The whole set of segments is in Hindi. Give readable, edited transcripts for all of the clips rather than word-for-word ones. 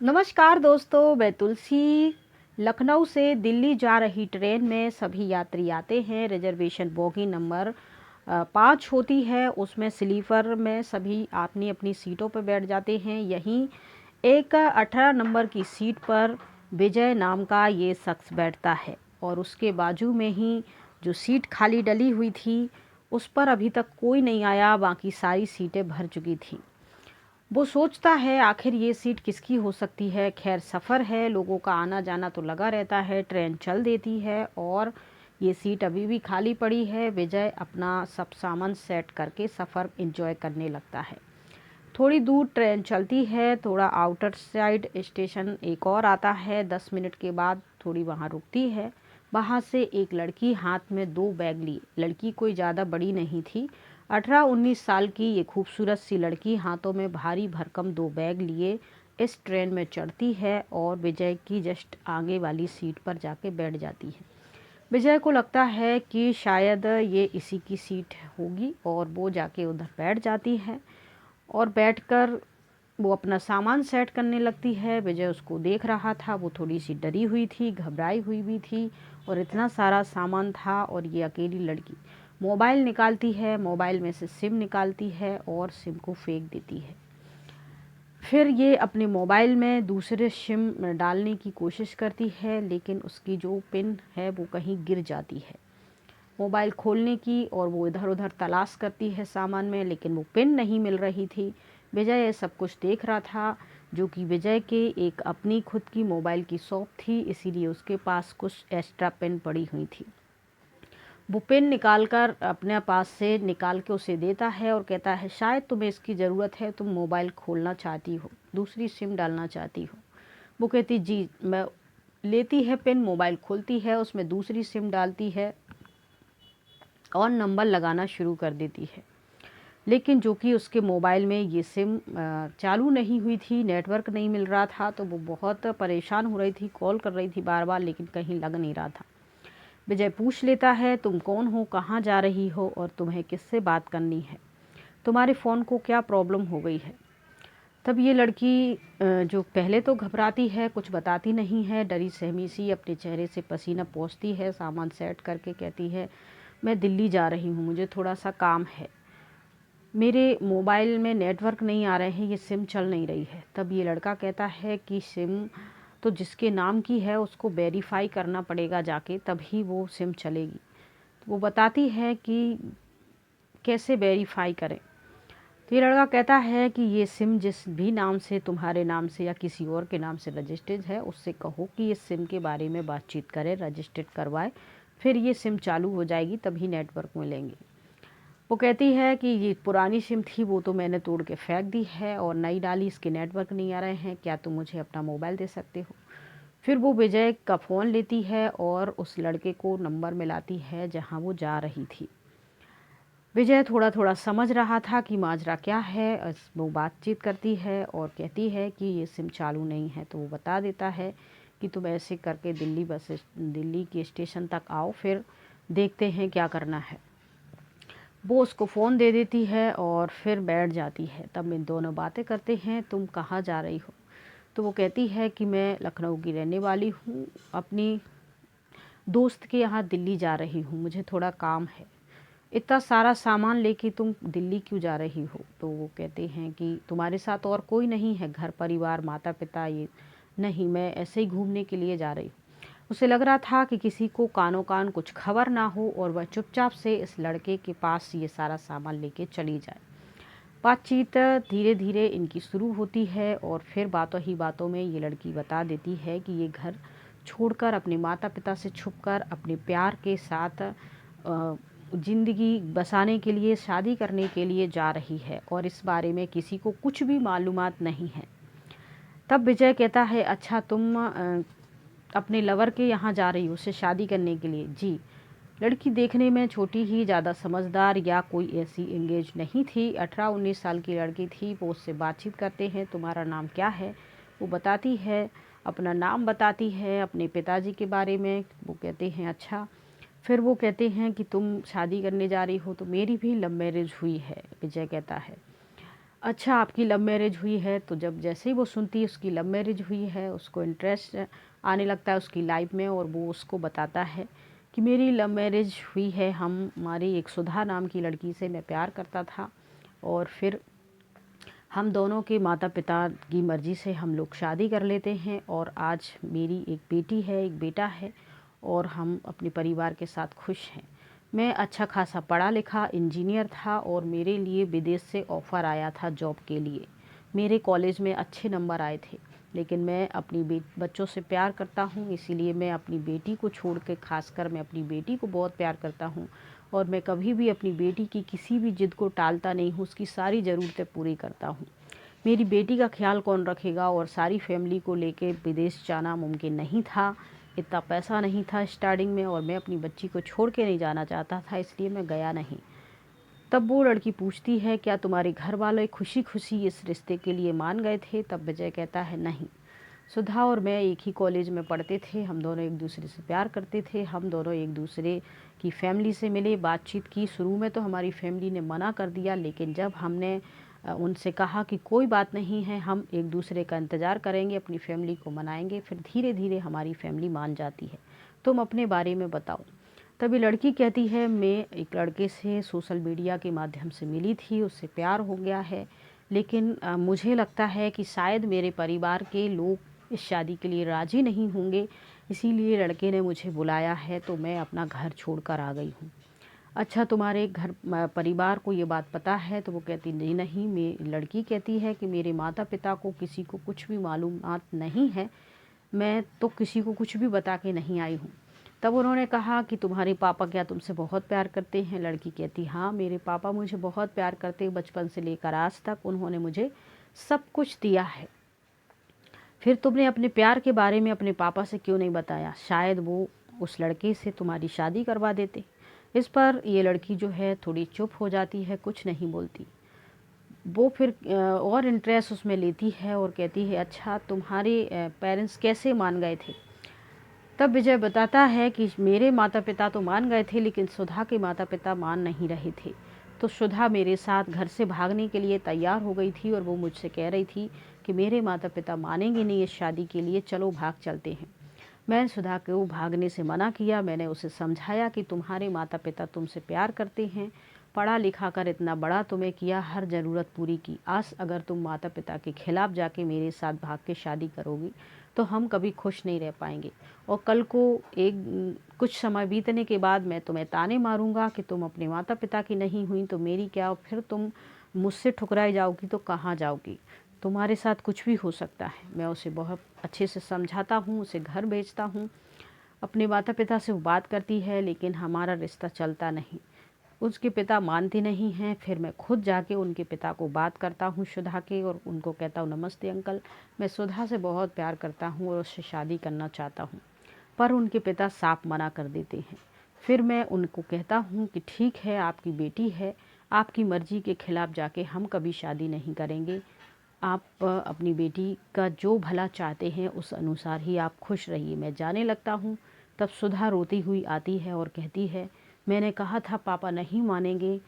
नमस्कार दोस्तों, मैं तुलसी। लखनऊ से दिल्ली जा रही ट्रेन में सभी यात्री आते हैं। रिजर्वेशन बोगी नंबर 5 होती है, उसमें स्लीपर में सभी अपनी अपनी सीटों पर बैठ जाते हैं। यहीं एक 18 नंबर की सीट पर विजय नाम का ये शख्स बैठता है और उसके बाजू में ही जो सीट खाली डली हुई थी उस पर अभी तक कोई नहीं आया, बाकी सारी सीटें भर चुकी थीं। वो सोचता है आखिर ये सीट किसकी हो सकती है। खैर, सफ़र है, लोगों का आना जाना तो लगा रहता है। ट्रेन चल देती है और ये सीट अभी भी खाली पड़ी है। विजय अपना सब सामान सेट करके सफ़र एंजॉय करने लगता है। थोड़ी दूर ट्रेन चलती है, थोड़ा आउटर साइड स्टेशन एक और आता है। 10 मिनट के बाद थोड़ी वहाँ रुकती है। वहाँ से एक लड़की हाथ में 2 बैग लिए। लड़की कोई ज़्यादा बड़ी नहीं थी, 18-19 साल की ये खूबसूरत सी लड़की हाथों में भारी भरकम 2 बैग लिए इस ट्रेन में चढ़ती है और विजय की जस्ट आगे वाली सीट पर जाके बैठ जाती है। विजय को लगता है कि शायद ये इसी की सीट होगी और वो जाके उधर बैठ जाती है और बैठकर वो अपना सामान सेट करने लगती है। विजय उसको देख रहा था, वो थोड़ी सी डरी हुई थी, घबराई हुई भी थी और इतना सारा सामान था और ये अकेली लड़की मोबाइल निकालती है, मोबाइल में से सिम निकालती है और सिम को फेंक देती है। फिर ये अपने मोबाइल में दूसरे सिम डालने की कोशिश करती है, लेकिन उसकी जो पिन है वो कहीं गिर जाती है। मोबाइल खोलने की और वो इधर उधर तलाश करती है सामान में, लेकिन वो पिन नहीं मिल रही थी। विजय ये सब कुछ देख रहा था, जो कि विजय के एक अपनी खुद की मोबाइल की शॉप थी, इसीलिए उसके पास कुछ एक्स्ट्रा पिन पड़ी हुई थी। वो पिन निकाल कर अपने पास से निकाल के उसे देता है और कहता है, शायद तुम्हें इसकी ज़रूरत है, तुम मोबाइल खोलना चाहती हो, दूसरी सिम डालना चाहती हो। वो कहती, जी। मैं लेती है पिन, मोबाइल खोलती है, उसमें दूसरी सिम डालती है और नंबर लगाना शुरू कर देती है। लेकिन जो कि उसके मोबाइल में ये सिम चालू नहीं हुई थी, नेटवर्क नहीं मिल रहा था, तो वो बहुत परेशान हो रही थी, कॉल कर रही थी बार बार, लेकिन कहीं लग नहीं रहा था। विजय पूछ लेता है, तुम कौन हो, कहाँ जा रही हो और तुम्हें किससे बात करनी है, तुम्हारे फ़ोन को क्या प्रॉब्लम हो गई है। तब ये लड़की जो पहले तो घबराती है, कुछ बताती नहीं है, डरी सहमी सी अपने चेहरे से पसीना पोंछती है, सामान सेट करके कहती है, मैं दिल्ली जा रही हूँ, मुझे थोड़ा सा काम है, मेरे मोबाइल में नेटवर्क नहीं आ रहे हैं, ये सिम चल नहीं रही है। तब ये लड़का कहता है कि सिम तो जिसके नाम की है उसको वेरीफाई करना पड़ेगा जाके, तभी वो सिम चलेगी। तो वो बताती है कि कैसे वेरीफाई करें। तो ये लड़का कहता है कि ये सिम जिस भी नाम से, तुम्हारे नाम से या किसी और के नाम से रजिस्टर्ड है, उससे कहो कि ये सिम के बारे में बातचीत करे, रजिस्टर्ड करवाए, फिर ये सिम चालू हो जाएगी, तभी नेटवर्क मिलेंगे। वो कहती है कि ये पुरानी सिम थी, वो तो मैंने तोड़ के फेंक दी है और नई डाली, इसके नेटवर्क नहीं आ रहे हैं, क्या तुम मुझे अपना मोबाइल दे सकते हो। फिर वो विजय का फ़ोन लेती है और उस लड़के को नंबर मिलाती है जहाँ वो जा रही थी। विजय थोड़ा थोड़ा समझ रहा था कि माजरा क्या है। वो बातचीत करती है और कहती है कि ये सिम चालू नहीं है, तो वो बता देता है कि तुम ऐसे करके दिल्ली के स्टेशन तक आओ, फिर देखते हैं क्या करना है। वो उसको फ़ोन दे देती है और फिर बैठ जाती है। तब इन दोनों बातें करते हैं, तुम कहाँ जा रही हो। तो वो कहती है कि मैं लखनऊ की रहने वाली हूँ, अपनी दोस्त के यहाँ दिल्ली जा रही हूँ, मुझे थोड़ा काम है। इतना सारा सामान लेके तुम दिल्ली क्यों जा रही हो। तो वो कहते हैं कि तुम्हारे साथ और कोई नहीं है, घर परिवार माता पिता ये। नहीं, मैं ऐसे ही घूमने के लिए जा रही हूँ। उसे लग रहा था कि किसी को कानो कान कुछ खबर ना हो और वह चुपचाप से इस लड़के के पास ये सारा सामान लेके चली जाए। बातचीत धीरे धीरे इनकी शुरू होती है और फिर बातों ही बातों में ये लड़की बता देती है कि ये घर छोड़कर, अपने माता पिता से छुपकर, अपने प्यार के साथ ज़िंदगी बसाने के लिए, शादी करने के लिए जा रही है और इस बारे में किसी को कुछ भी मालूमात नहीं है। तब विजय कहता है, अच्छा तुम अपने लवर के यहाँ जा रही हो, उससे शादी करने के लिए। जी। लड़की देखने में छोटी ही, ज़्यादा समझदार या कोई ऐसी एंगेज नहीं थी, 18-19 साल की लड़की थी। वो उससे बातचीत करते हैं, तुम्हारा नाम क्या है। वो बताती है, अपना नाम बताती है, अपने पिताजी के बारे में। वो कहते हैं अच्छा। फिर वो कहते हैं कि तुम शादी करने जा रही हो, तो मेरी भी लव मैरिज हुई है, विजय कहता है। अच्छा, आपकी लव मैरिज हुई है। तो जब जैसे ही वो सुनती है उसकी लव मैरिज हुई है, उसको इंटरेस्ट आने लगता है उसकी लाइफ में, और वो उसको बताता है कि मेरी लव मैरिज हुई है, हमारी एक सुधा नाम की लड़की से मैं प्यार करता था, और फिर हम दोनों के माता पिता की मर्ज़ी से हम लोग शादी कर लेते हैं, और आज मेरी एक बेटी है, एक बेटा है, और हम अपने परिवार के साथ खुश हैं। मैं अच्छा खासा पढ़ा लिखा इंजीनियर था, और मेरे लिए विदेश से ऑफ़र आया था जॉब के लिए। मेरे कॉलेज में अच्छे नंबर आए थे, लेकिन मैं अपनी बच्चों से प्यार करता हूँ, इसीलिए मैं अपनी बेटी को छोड़ के, ख़ासकर मैं अपनी बेटी को बहुत प्यार करता हूँ, और मैं कभी भी अपनी बेटी की किसी भी ज़िद को टालता नहीं हूँ, उसकी सारी ज़रूरतें पूरी करता हूँ। मेरी बेटी का ख्याल कौन रखेगा, और सारी फैमिली को लेके विदेश जाना मुमकिन नहीं था, इतना पैसा नहीं था स्टार्टिंग में, और मैं अपनी बच्ची को छोड़ के नहीं जाना चाहता था, इसलिए मैं गया नहीं। तब वो लड़की पूछती है, क्या तुम्हारे घर वाले खुशी खुशी इस रिश्ते के लिए मान गए थे? तब विजय कहता है, नहीं। सुधा और मैं एक ही कॉलेज में पढ़ते थे, हम दोनों एक दूसरे से प्यार करते थे, हम दोनों एक दूसरे की फैमिली से मिले, बातचीत की। शुरू में तो हमारी फैमिली ने मना कर दिया, लेकिन जब हमने उनसे कहा कि कोई बात नहीं है, हम एक दूसरे का इंतज़ार करेंगे, अपनी फैमिली को मनाएंगे, फिर धीरे धीरे हमारी फैमिली मान जाती है। तुम अपने बारे में बताओ। तभी लड़की कहती है, मैं एक लड़के से सोशल मीडिया के माध्यम से मिली थी, उससे प्यार हो गया है, लेकिन मुझे लगता है कि शायद मेरे परिवार के लोग इस शादी के लिए राज़ी नहीं होंगे, इसीलिए लड़के ने मुझे बुलाया है, तो मैं अपना घर छोड़कर आ गई हूँ। अच्छा, तुम्हारे घर परिवार को ये बात पता है? तो वो कहती, नहीं नहीं। लड़की कहती है कि मेरे माता पिता को किसी को कुछ भी मालूमात नहीं है, मैं तो किसी को कुछ भी बता के नहीं आई हूँ। तब उन्होंने कहा कि तुम्हारे पापा क्या तुमसे बहुत प्यार करते हैं? लड़की कहती, हाँ, मेरे पापा मुझे बहुत प्यार करते हैं, बचपन से लेकर आज तक उन्होंने मुझे सब कुछ दिया है। फिर तुमने अपने प्यार के बारे में अपने पापा से क्यों नहीं बताया? शायद वो उस लड़के से तुम्हारी शादी करवा देते। इस पर ये लड़की जो है थोड़ी चुप हो जाती है, कुछ नहीं बोलती। वो फिर और इंटरेस्ट उसमें लेती है और कहती है, अच्छा, तुम्हारे पेरेंट्स कैसे मान गए थे? तब विजय बताता है कि मेरे माता पिता तो मान गए थे, लेकिन सुधा के माता पिता मान नहीं रहे थे। तो सुधा मेरे साथ घर से भागने के लिए तैयार हो गई थी, और वो मुझसे कह रही थी कि मेरे माता पिता मानेंगे नहीं इस शादी के लिए, चलो भाग चलते हैं। मैंने सुधा को भागने से मना किया। मैंने उसे समझाया कि तुम्हारे माता पिता तुमसे प्यार करते हैं, पढ़ा लिखा कर इतना बड़ा तुम्हें किया, हर ज़रूरत पूरी की। आज अगर तुम माता पिता के खिलाफ़ जाके मेरे साथ भाग के शादी करोगी, तो हम कभी खुश नहीं रह पाएंगे, और कल को कुछ समय बीतने के बाद मैं तुम्हें ताने मारूंगा कि तुम अपने माता पिता की नहीं हुई तो मेरी क्या, और फिर तुम मुझसे ठुकराई जाओगी तो कहाँ जाओगी? तुम्हारे साथ कुछ भी हो सकता है। मैं उसे बहुत अच्छे से समझाता हूँ, उसे घर भेजता हूँ, अपने माता पिता से वो बात करती है, लेकिन हमारा रिश्ता चलता नहीं। उसके पिता मानते नहीं हैं। फिर मैं खुद जाके उनके पिता को बात करता हूँ सुधा के, और उनको कहता हूँ, नमस्ते अंकल, मैं सुधा से बहुत प्यार करता हूँ और उससे शादी करना चाहता हूँ। पर उनके पिता साफ मना कर देते हैं। फिर मैं उनको कहता हूँ कि ठीक है, आपकी बेटी है, आपकी मर्ज़ी के खिलाफ़ जाके हम कभी शादी नहीं करेंगे। आप अपनी बेटी का जो भला चाहते हैं उस अनुसार ही आप खुश रहिए, मैं जाने लगता हूँ। तब सुधा रोती हुई आती है और कहती है, मैंने कहा था पापा नहीं मानेंगे,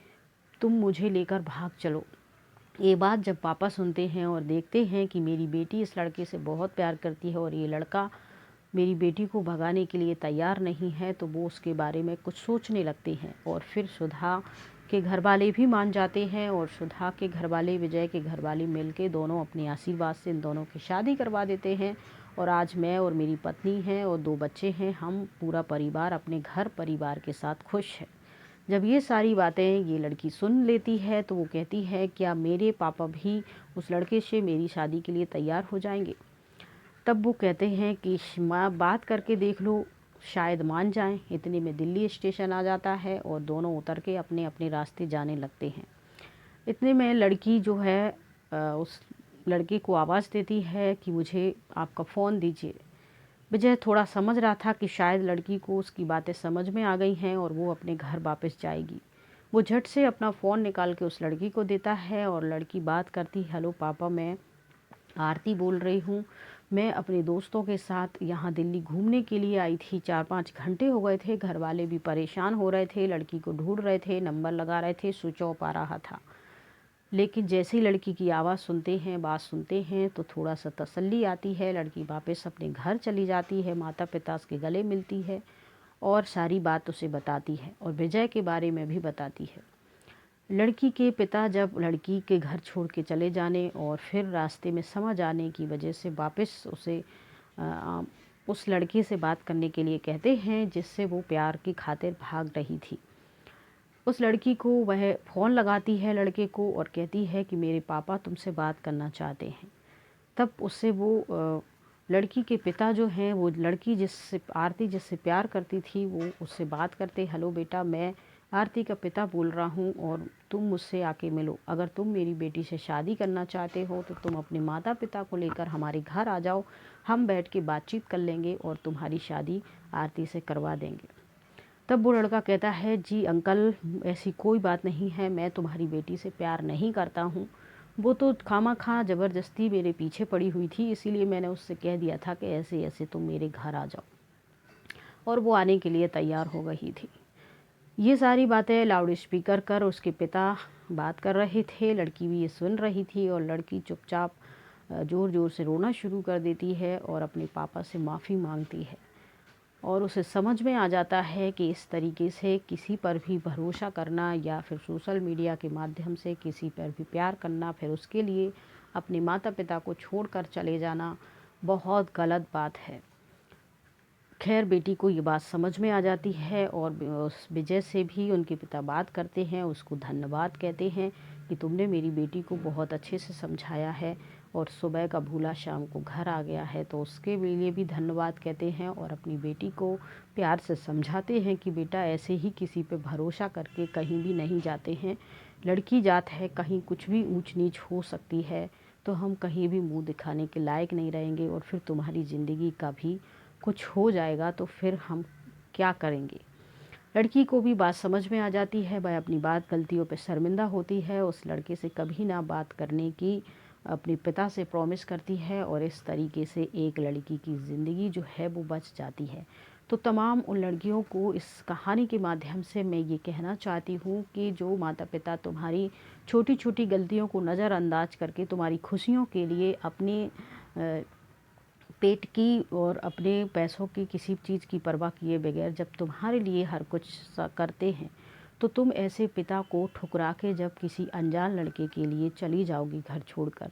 तुम मुझे लेकर भाग चलो। ये बात जब पापा सुनते हैं और देखते हैं कि मेरी बेटी इस लड़के से बहुत प्यार करती है और ये लड़का मेरी बेटी को भगाने के लिए तैयार नहीं है, तो वो उसके बारे में कुछ सोचने लगते हैं। और फिर सुधा के घर वाले भी मान जाते हैं, और सुधा के घर वाले, विजय के घर वाले मिलके दोनों अपने आशीर्वाद से इन दोनों की शादी करवा देते हैं। और आज मैं और मेरी पत्नी हैं और 2 बच्चे हैं, हम पूरा परिवार अपने घर परिवार के साथ खुश है। जब ये सारी बातें ये लड़की सुन लेती है, तो वो कहती है, क्या मेरे पापा भी उस लड़के से मेरी शादी के लिए तैयार हो जाएंगे? तब वो कहते हैं कि माँ, बात करके देख लो, शायद मान जाएं। इतने में दिल्ली स्टेशन आ जाता है और दोनों उतर के अपने अपने रास्ते जाने लगते हैं। इतने में लड़की जो है उस लड़के को आवाज़ देती है कि मुझे आपका फ़ोन दीजिए। विजय थोड़ा समझ रहा था कि शायद लड़की को उसकी बातें समझ में आ गई हैं और वो अपने घर वापस जाएगी। वो झट से अपना फ़ोन निकाल के उस लड़की को देता है, और लड़की बात करती, हेलो पापा, मैं आरती बोल रही हूँ। मैं अपने दोस्तों के साथ यहाँ दिल्ली घूमने के लिए आई थी, 4-5 घंटे हो गए थे, घर वाले भी परेशान हो रहे थे, लड़की को ढूंढ रहे थे, नंबर लगा रहे थे, स्विच ऑफ आ रहा था। लेकिन जैसे ही लड़की की आवाज़ सुनते हैं, बात सुनते हैं, तो थोड़ा सा तसल्ली आती है। लड़की वापस अपने घर चली जाती है, माता पिता उसके गले मिलती है और सारी बात उसे बताती है और विजय के बारे में भी बताती है। लड़की के पिता जब लड़की के घर छोड़ के चले जाने और फिर रास्ते में समझ आने की वजह से वापस उसे उस लड़के से बात करने के लिए कहते हैं जिससे वो प्यार की खातिर भाग रही थी। उस लड़की को वह फ़ोन लगाती है लड़के को और कहती है कि मेरे पापा तुमसे बात करना चाहते हैं। तब उससे वो लड़की के पिता जो हैं, वो लड़की जिससे आरती जिससे प्यार करती थी, वो उससे बात करते, हेलो बेटा, मैं आरती का पिता बोल रहा हूँ और तुम मुझसे आके मिलो। अगर तुम मेरी बेटी से शादी करना चाहते हो तो तुम अपने माता पिता को लेकर हमारे घर आ जाओ, हम बैठ के बातचीत कर लेंगे और तुम्हारी शादी आरती से करवा देंगे। तब वो लड़का कहता है, जी अंकल, ऐसी कोई बात नहीं है, मैं तुम्हारी बेटी से प्यार नहीं करता हूँ, वो तो खामा-खा ज़बरदस्ती मेरे पीछे पड़ी हुई थी, इसीलिए मैंने उससे कह दिया था कि ऐसे ऐसे तुम मेरे घर आ जाओ, और वो आने के लिए तैयार हो गई थी। ये सारी बातें लाउड स्पीकर कर उसके पिता बात कर रहे थे। लड़की भी ये सुन रही थी और लड़की चुपचाप ज़ोर ज़ोर से रोना शुरू कर देती है और अपने पापा से माफ़ी मांगती है। और उसे समझ में आ जाता है कि इस तरीके से किसी पर भी भरोसा करना या फिर सोशल मीडिया के माध्यम से किसी पर भी प्यार करना, फिर उसके लिए अपने माता पिता को छोड़कर चले जाना, बहुत गलत बात है। खैर, बेटी को ये बात समझ में आ जाती है और उस विजय से भी उनके पिता बात करते हैं, उसको धन्यवाद कहते हैं कि तुमने मेरी बेटी को बहुत अच्छे से समझाया है और सुबह का भूला शाम को घर आ गया है, तो उसके लिए भी धन्यवाद कहते हैं और अपनी बेटी को प्यार से समझाते हैं कि बेटा, ऐसे ही किसी पे भरोसा करके कहीं भी नहीं जाते हैं। लड़की जात है, कहीं कुछ भी ऊंच नीच हो सकती है, तो हम कहीं भी मुंह दिखाने के लायक नहीं रहेंगे और फिर तुम्हारी ज़िंदगी का भी कुछ हो जाएगा तो फिर हम क्या करेंगे। लड़की को भी बात समझ में आ जाती है, वह अपनी बात गलतियों पे शर्मिंदा होती है, उस लड़के से कभी ना बात करने की अपने पिता से प्रॉमिस करती है और इस तरीके से एक लड़की की ज़िंदगी जो है वो बच जाती है। तो तमाम उन लड़कियों को इस कहानी के माध्यम से मैं ये कहना चाहती हूँ कि जो माता पिता तुम्हारी छोटी छोटी गलतियों को नज़रअंदाज करके तुम्हारी खुशियों के लिए अपने पेट की और अपने पैसों की किसी चीज़ की परवाह किए बगैर जब तुम्हारे लिए हर कुछ करते हैं, तो तुम ऐसे पिता को ठुकरा के जब किसी अनजान लड़के के लिए चली जाओगी घर छोड़कर,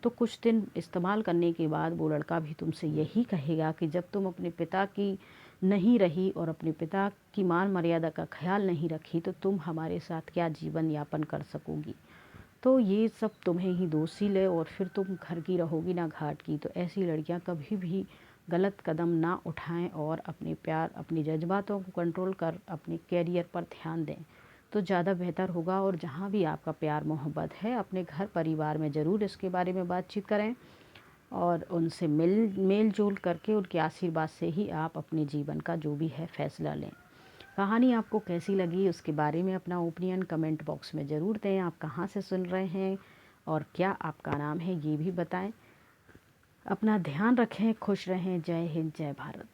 तो कुछ दिन इस्तेमाल करने के बाद वो लड़का भी तुमसे यही कहेगा कि जब तुम अपने पिता की नहीं रही और अपने पिता की मान मर्यादा का ख्याल नहीं रखी, तो तुम हमारे साथ क्या जीवन यापन कर सकोगी। तो ये सब तुम्हें ही दोषी है और फिर तुम घर की रहोगी ना घाट की। तो ऐसी लड़कियां कभी भी गलत कदम ना उठाएं और अपने प्यार, अपने जज्बातों को कंट्रोल कर अपने कैरियर पर ध्यान दें, तो ज़्यादा बेहतर होगा। और जहाँ भी आपका प्यार मोहब्बत है, अपने घर परिवार में ज़रूर इसके बारे में बातचीत करें और उनसे मेल जोल करके उनके आशीर्वाद से ही आप अपने जीवन का जो भी है फैसला लें। कहानी आपको कैसी लगी उसके बारे में अपना ओपिनियन कमेंट बॉक्स में ज़रूर दें। आप कहाँ से सुन रहे हैं और क्या आपका नाम है ये भी बताएं। अपना ध्यान रखें, खुश रहें। जय हिंद, जय भारत।